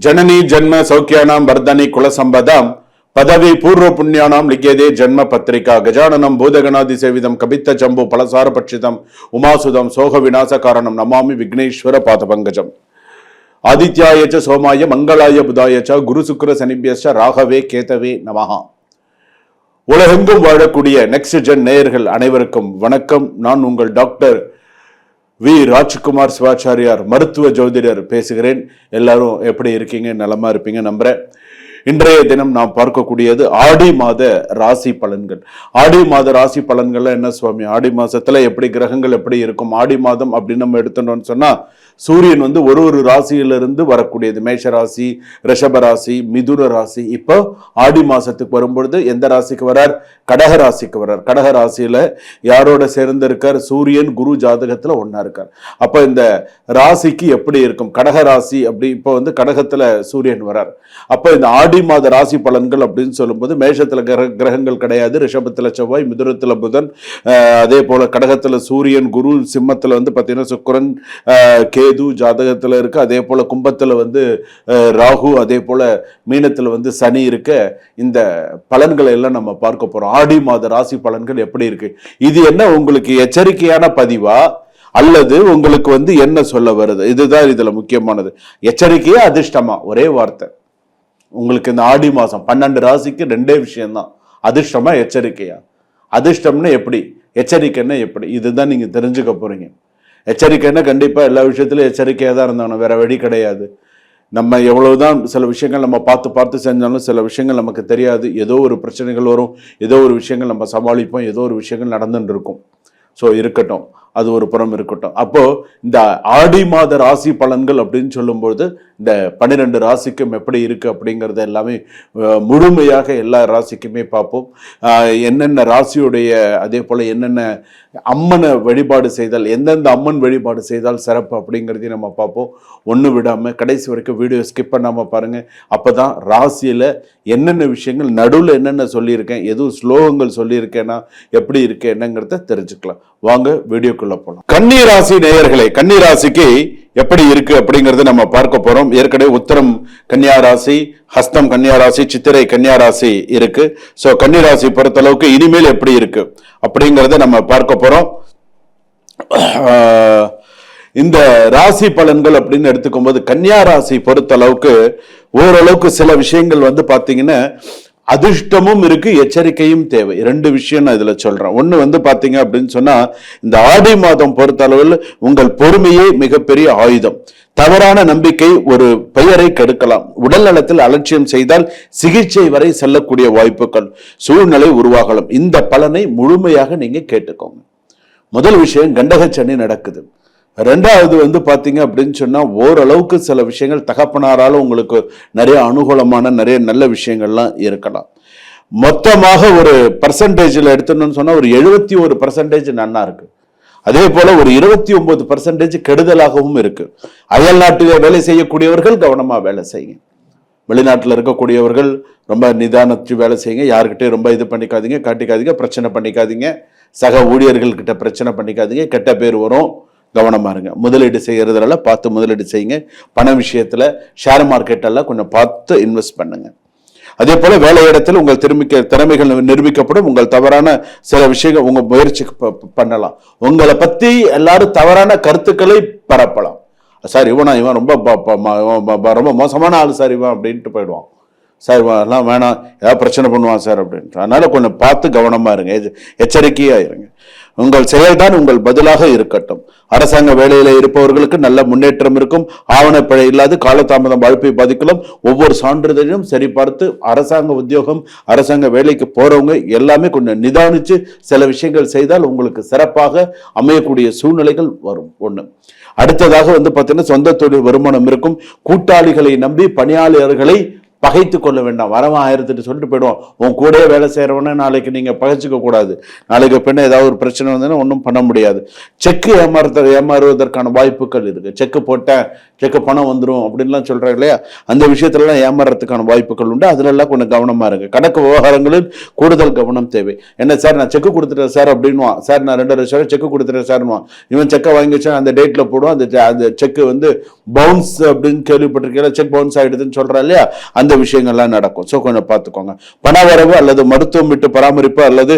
जननी जन्म सौख्यानां वर्धनी कुलसंपदां पदवी पूर्व पुण्यानां लिख्यते जन्म पत्रिका गजाननं भूतगणादिसेवितं कपित्त जम्बू फलसार पक्षितं उमासुदं सोह विनाश कारणं नमामि विघ्नेश्वर पादपंकजम् आदित्याय च सोमाय मंगलाय बुधाय च गुरु शुक्र शनिभ्यश्च राघवे केतवे நமஹ. உலகெங்கும் வாழக்கூடிய நெக்ஸ்ட் ஜென் நேயர்கள் அனைவருக்கும் வணக்கம். நான் உங்கள் டாக்டர் வி ராஜ்குமார் சிவாச்சாரியார், மருத்துவ ஜோதிடர் பேசுகிறேன். எல்லாரும் எப்படி இருக்கீங்க? நலமா இருப்பீங்க நம்புறேன். இன்றைய தினம் நாம் பார்க்கக்கூடியது ஆடி மாத ராசி பலன்கள். ஆடி மாத ராசி பலன்கள்ல என்ன சுவாமி, ஆடி மாசத்துல எப்படி கிரகங்கள் எப்படி இருக்கும்? ஆடி மாதம் அப்படின்னு நம்ம எடுத்துட்டோம்னு சொன்னா சூரியன் ஒரு ராசியிலிருந்து வரக்கூடியது. மேஷ ராசி, ரிஷப ராசி, மிதுன ராசி. இப்போ ஆடி மாசத்துக்கு வரும்பொழுது எந்த ராசிக்கு வரார்? கடக ராசிக்கு வர்றார். கடக ராசியில யாரோட சேர்ந்து இருக்கார்? சூரியன் குரு ஜாதகத்துல ஒன்னா இருக்கார். அப்ப இந்த ராசிக்கு எப்படி இருக்கும்? கடக ராசி அப்படி இப்போ கடகத்துல சூரியன் வரார். அப்ப இந்த ஆடி மாத ராசி பலன்கள் அப்படின்னு சொல்லும்போது மேஷத்துல கிரகங்கள் கிடையாது. ரிஷபத்துல செவ்வாய், மிதுனத்துல புதன், அதே போல கடகத்துல சூரியன் குரு, சிம்மத்துல பாத்தீங்கன்னா சுக்கிரன், கேது ஜாதகத்துல இருக்கு. அதே போல கும்பத்துல ராகு, அதே போல மீனத்துல சனி இருக்க. இந்த பலன்களை எல்லாம் நம்ம பார்க்க போறோம். ஆடி மாத ராசி பலன்கள் எப்படி இருக்கு? இது என்ன உங்களுக்கு எச்சரிக்கையான பதிவா அல்லது உங்களுக்கு என்ன சொல்ல வருது? இதுதான் இதுல முக்கியமானது. எச்சரிக்கையா அதிர்ஷ்டமா? ஒரே வார்த்தை. உங்களுக்கு இந்த ஆடி மாசம் 12 ராசிக்கு ரெண்டே விஷயம்தான். அதிர்ஷ்டமா எச்சரிக்கையா? அதிர்ஷ்டம்னா எப்படி, எச்சரிக்கைன்னா எப்படி? இதுதான் நீங்க தெரிஞ்சுக்க போறீங்க. எச்சரிக்கைன்னா கண்டிப்பா எல்லா விஷயத்திலும் எச்சரிக்கையா தான் இருந்தாங்க, வேற வழி கிடையாது. நம்ம எவ்வளவுதான் சில விஷயங்கள் நம்ம பார்த்து செஞ்சாலும் சில விஷயங்கள் நமக்கு தெரியாது. ஏதோ ஒரு பிரச்சனைகள் வரும், ஏதோ ஒரு விஷயங்கள் நம்ம சமாளிப்போம், ஏதோ ஒரு விஷயங்கள் நடந்துட்டு இருக்கும். ஸோ இருக்கட்டும், அது ஒரு புறம் இருக்கட்டும். அப்போ இந்த ஆடி மாத ராசி பலன்கள் அப்படின்னு சொல்லும்போது இந்த 12 ராசிக்கும் எப்படி இருக்கு அப்படிங்கறத எல்லாமே முழுமையாக எல்லா ராசிக்குமே பார்ப்போம். என்னென்ன ராசியுடைய, அதே போல என்னென்ன அம்மனை வழிபாடு செய்தால், எந்தெந்த அம்மன் வழிபாடு செய்தால் சிறப்பு அப்படிங்கிறதையும் நம்ம பார்ப்போம். ஒன்று விடாம கடைசி வரைக்கும் வீடியோ ஸ்கிப் பண்ணாம பாருங்க. அப்பதான் ராசியில என்னென்ன விஷயங்கள், நடுவில் என்னென்ன சொல்லியிருக்கேன், எதுவும் ஸ்லோகங்கள் சொல்லியிருக்கேன்னா எப்படி இருக்கு என்னங்கிறத தெரிஞ்சுக்கலாம். வாங்க வீடியோக்குள்ள போலாம். கன்னி ராசி நேயர்களே, கன்னி ராசிக்கு எப்படி இருக்கு அப்படிங்கறத நம்ம பார்க்க போறோம். ஏற்கனவே உத்தரம் கன்னியா ராசி, ஹஸ்தம் கன்னியா ராசி, சித்திரை கன்னியா ராசி இருக்கு. சோ கன்னி ராசி பொறுத்த அளவுக்கு இனிமேல் எப்படி இருக்கு அப்படிங்கறத நம்ம பார்க்க போறோம். இந்த ராசி பலன்கள் அப்படின்னு எடுத்துக்கும் போது கன்னியா ராசி பொறுத்த அளவுக்கு ஓரளவுக்கு சில விஷயங்கள் பாத்தீங்கன்னா அதிர்ஷ்டமும் இருக்கு, எச்சரிக்கையும் தேவை. 2 விஷயம் நான் இதுல சொல்றேன். ஒண்ணு பாத்தீங்க அப்படின்னு சொன்னா இந்த ஆடி மாதம் பொறுத்த அளவில் உங்கள் பொறுமையே மிகப்பெரிய ஆயுதம். தவறான நம்பிக்கை ஒரு பெயரை கெடுக்கலாம். உடல் நலத்தில் அலட்சியம் செய்தால் சிகிச்சை வரை செல்லக்கூடிய வாய்ப்புகள், சூழ்நிலை உருவாகலாம். இந்த பலனை முழுமையாக நீங்க கேட்டுக்கோங்க. முதல் விஷயம், கண்டகச்சனி நடக்குது. ரெண்டாவது பாத்தீங்க அப்படின்னு சொன்னா ஓரளவுக்கு சில விஷயங்கள் தகப்பனாரால உங்களுக்கு நிறைய அனுகூலமான நிறைய நல்ல விஷயங்கள்லாம் இருக்கலாம். மொத்தமாக ஒரு பர்சன்டேஜ்ல எடுத்தோம்னு சொன்னா ஒரு 71% நன்னா இருக்கு. அதே போல ஒரு 29% கெடுதலாகவும் இருக்கு. அயல் நாட்டிலே வேலை செய்யக்கூடியவர்கள் கவனமா வேலை செய்யுங்க. வெளிநாட்டில் இருக்கக்கூடியவர்கள் ரொம்ப நிதானத்து வேலை செய்யுங்க. யாருக்கிட்டே ரொம்ப இது பண்ணிக்காதீங்க, காட்டிக்காதீங்க, பிரச்சனை பண்ணிக்காதீங்க. சக ஊழியர்கள் கிட்ட பிரச்சனை பண்ணிக்காதீங்க, கெட்ட பேர் வரும். கவனமா இருங்க. முதலீடு செய்யறதுனால பார்த்து முதலீடு செய்யுங்க. பண விஷயத்துல ஷேர் மார்க்கெட் எல்லாம் கொஞ்சம் பார்த்து இன்வெஸ்ட் பண்ணுங்க. அதே போல வேலை இடத்துல உங்கள் திறமைகள் நிரூபிக்கப்படும். உங்கள் தவறான சில விஷயங்கள் உங்க முயற்சி பண்ணலாம். உங்களை பத்தி எல்லாரும் தவறான கருத்துக்களை பரப்பலாம். சார் இவன் ரொம்ப மோசமான ஆளு சார் இவன் அப்படின்ட்டு போயிடுவான். சார் எல்லாம் வேணாம், ஏதாவது பிரச்சனை பண்ணுவான் சார் அப்படின்ட்டு. அதனால கொஞ்சம் பார்த்து கவனமா இருங்க, எச்சரிக்கையா இருங்க. உங்கள் செயல்தான் உங்கள் பதிலாக இருக்கட்டும். அரசாங்க வேலையில இருப்பவர்களுக்கு நல்ல முன்னேற்றம் இருக்கும். ஆவணப்பிழை இல்லாது காலதாமதம் வாழ்ப்பை பாதிக்கலாம். ஒவ்வொரு சான்றிதழையும் சரி பார்த்து அரசாங்க உத்தியோகம், அரசாங்க வேலைக்கு போறவங்க எல்லாமே கொஞ்சம் நிதானிச்சு சில விஷயங்கள் செய்தால் உங்களுக்கு சிறப்பாக அமையக்கூடிய சூழ்நிலைகள் வரும். ஒண்ணு. அடுத்ததாக பாத்தீங்கன்னா சொந்த தொழில் வருமானம் இருக்கும். கூட்டாளிகளை நம்பி பணியாளர்களை பகைத்து கொள்ள வேண்டாம். வரவன் 1008 சொல்லிட்டு போயிடுவோம். உன் கூடயே வேலை செய்யறவன நாளைக்கு நீங்க பகைச்சிக்க கூடாது. நாளைக்கு பின்ன ஏதாவது ஒரு பிரச்சனை வந்ததுன்னா ஒன்றும் பண்ண முடியாது. செக்கு ஏமாறுவதற்கான வாய்ப்புகள் இருக்கு. செக்கு போட்டேன், செக்கு பணம் வந்துடும் அப்படின்லாம் சொல்றாங்க இல்லையா, அந்த விஷயத்துலலாம் ஏமாறுறதுக்கான வாய்ப்புகள் உண்டு. அதுல எல்லாம் கொஞ்சம் கவனமா இருக்கு. கணக்கு விவகாரங்களில் கூடுதல் கவனம் தேவை. என்ன சார் நான் செக்கு கொடுத்துட்டேன் சார் அப்படின்வான். சார் நான் 2 லட்சம் செக்கு கொடுத்துட்டேன் சார்னுவான். இவன் செக்கை வாங்கி வச்சா அந்த டேட்ல போடும். அந்த செக்கு வந்து பவுன்ஸ் அப்படின்னு கேள்விப்பட்டிருக்கீங்களா, செக் பவுன்ஸ் ஆயிடுதுன்னு சொல்றா இல்லையா, அந்த விஷயங்கள்லாம் நடக்கும். ஸோ கொஞ்சம் பார்த்துக்கோங்க. பணவரவு அல்லது மருத்துவம் விட்டு பராமரிப்பு அல்லது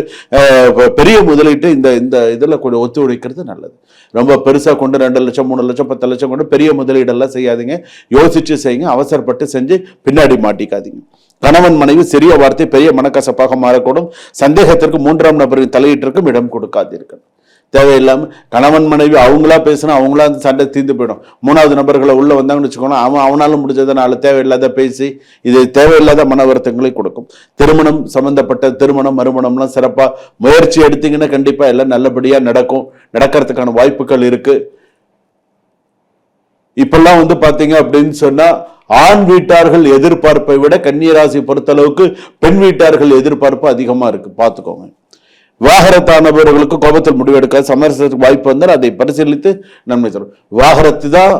பெரிய முதலீட்டு இந்த இதுல கொஞ்சம் ஒத்துழைக்கிறது நல்லது. ரொம்ப பெருசா கொண்டு 2 லட்சம் 3 லட்சம் 10 லட்சம் கொண்டு பெரிய முதலீடெல்லாம் செய்யாதீங்க. யோசிச்சு செய்யுங்க. அவசரப்பட்டு செஞ்சு பின்னாடி மாட்டிக்காதீங்க. கணவன் மனைவி சிறிய வார்த்தை பெரிய மனக்கசப்பாக மாறக்கூடும். சந்தேகத்திற்கு 3ஆம் நபரின் தலையீட்டிற்கும் இடம் கொடுக்காதீர்கள். தேவையில்லாம கணவன் மனைவி அவங்களா பேசினா அவங்களா அந்த சண்டை தீர்ந்து போயிடும். 3வது நபர்களை உள்ள வந்தாங்கன்னு வச்சுக்கோங்க, அவனாலும் முடிஞ்சதுனால தேவையில்லாத பேசி இது தேவையில்லாத மன வருத்தங்களை கொடுக்கும். திருமணம் சம்பந்தப்பட்ட திருமணம் மறுமணம்லாம் சிறப்பா முயற்சி எடுத்தீங்கன்னா கண்டிப்பா எல்லாம் நல்லபடியா நடக்கும். நடக்கிறதுக்கான வாய்ப்புகள் இருக்கு. இப்பெல்லாம் வந்து பாத்தீங்க அப்படின்னு சொன்னா ஆண் வீட்டார்கள் எதிர்பார்ப்பை விட கன்னிராசி பொறுத்தளவுக்கு பெண் வீட்டார்கள் எதிர்பார்ப்பு அதிகமா இருக்கு. பார்த்துக்கோங்க. விவாகரத்தானவர்களுக்கு கோபத்தில் முடிவெடுக்க சமரசத்துக்கு வாய்ப்பு வந்தால் அதை பரிசீலித்து நன்மை தரும். விவாகரத்து தான்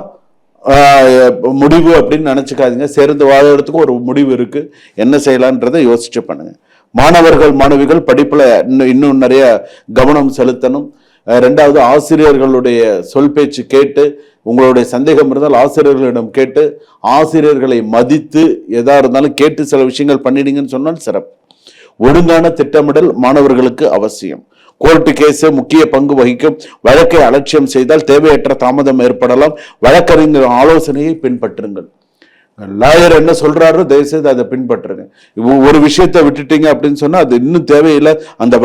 முடிவு அப்படின்னு நினைச்சுக்காதீங்க. சேர்ந்து வாழறதுக்கு ஒரு முடிவு இருக்கு. என்ன செய்யலான்றதை யோசிச்சு பண்ணுங்க. மாணவர்கள் மாணவிகள் படிப்புல இன்னும் நிறைய கவனம் செலுத்தணும். 2வது ஆசிரியர்களுடைய சொல் பேச்சு கேட்டு, உங்களுடைய சந்தேகம் இருந்தால் ஆசிரியர்களிடம் கேட்டு, ஆசிரியர்களை மதித்து எதா இருந்தாலும் கேட்டு சில விஷயங்கள் பண்ணிடுங்கன்னு சொன்னால் சிறப்பு. ஒழுங்கான திட்டமிடல் மாணவர்களுக்கு அவசியம். கோர்ட்டு கேஸ் முக்கிய பங்கு வகிக்கும். வழக்கை அலட்சியம் செய்தால் தேவையற்ற தாமதம் ஏற்படலாம். வழக்கறிஞர் ஆலோசனையை பின்பற்றுங்கள். லாயர் என்ன சொல்றாரோ தயவுசெய்து அதை பின்பற்றுங்க. ஒரு விஷயத்தை விட்டுட்டீங்க அப்படின்னு சொன்னா அது இன்னும் தேவையில்லை. அந்த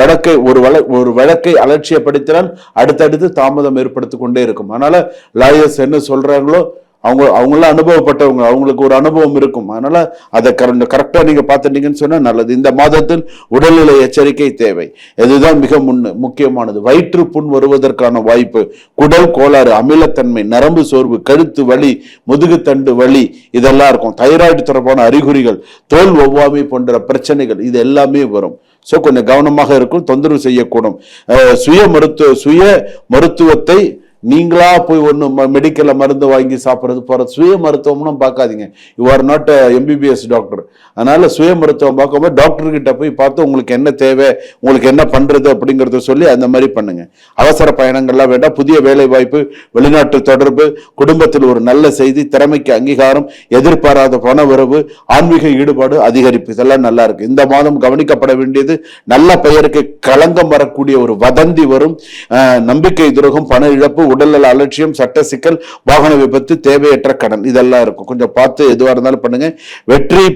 ஒரு வழக்கை அலட்சியப்படுத்தினால் அடுத்தடுத்து தாமதம் ஏற்படுத்தி கொண்டே இருக்கும். அதனால லாயர்ஸ் என்ன சொல்றாங்களோ அவங்களாம் அனுபவப்பட்டவங்க, அவங்களுக்கு ஒரு அனுபவம் இருக்கும். அதனால அதை கரெக்டா நீங்க பார்த்துட்டீங்கன்னு சொன்னா நல்லது. இந்த மாதத்தில் உடல்நிலை எச்சரிக்கை தேவை. இதுதான் மிக முக்கியமானது. வயிற்று புண் வருவதற்கான வாய்ப்பு, குடல் கோளாறு, அமிலத்தன்மை, நரம்பு சோர்வு, கழுத்து வலி, முதுகுத்தண்டு வலி இதெல்லாம் இருக்கும். தைராய்டு தொடர்பான அறிகுறிகள், தோல் ஒவ்வாமை போன்ற பிரச்சனைகள் இது எல்லாமே வரும். ஸோ கொஞ்சம் கவனமாக இருக்கும். தொந்தரவு செய்யக்கூடும். சுய மருத்துவத்தை நீங்களா போய் ஒன்று மெடிக்கல்ல மருந்து வாங்கி சாப்பிட்றது போற சுய மருத்துவம்லாம் பார்க்காதீங்க. You are not MBBS doctor. அதனால சுய மருத்துவம் பார்க்கும்போது டாக்டர் கிட்ட போய் பார்த்து உங்களுக்கு என்ன தேவை, உங்களுக்கு என்ன பண்றது அப்படிங்கறத சொல்லி அந்த மாதிரி பண்ணுங்க. அவசர பயணங்கள்லாம் வேண்டாம். புதிய வேலை வாய்ப்பு, வெளிநாட்டு தொடர்பு, குடும்பத்தில் ஒரு நல்ல செய்தி, திறமைக்கு அங்கீகாரம், எதிர்பாராத பண வரவு, ஆன்மீக ஈடுபாடு அதிகரிப்பு இதெல்லாம் நல்லா இருக்கு. இந்த மாதம் கவனிக்கப்பட வேண்டியது நல்ல பெயருக்கு களங்கம் வரக்கூடிய ஒரு வதந்தி வரும். நம்பிக்கை துரோகம், பண இழப்பு, உடல்நல அலட்சியம், சட்ட சிக்கல், வாகன விபத்து, தேவையற்ற கடன் இதெல்லாம் இருக்கும். கொஞ்சம் பார்த்து எதுவா இருந்தாலும் பண்ணுங்க. வெற்றியை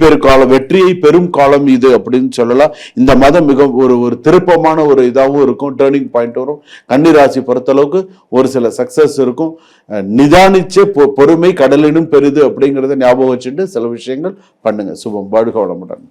பெரும் காலம் இது அப்படின்னு சொல்லலாம். இந்த மாதம் மிக ஒரு திருப்பமான ஒரு இதாகவும் இருக்கும். டேர்னிங் பாயிண்ட் வரும். கன்னிராசி பொறுத்தளவுக்கு ஒரு சில சக்சஸ் இருக்கும். நிதானிச்சு பொறுமை கடலினும் பெரிது அப்படிங்கறத ஞாபகம் வச்சுட்டு சில விஷயங்கள் பண்ணுங்க. சுபம். வாழ்க வளமுடன்.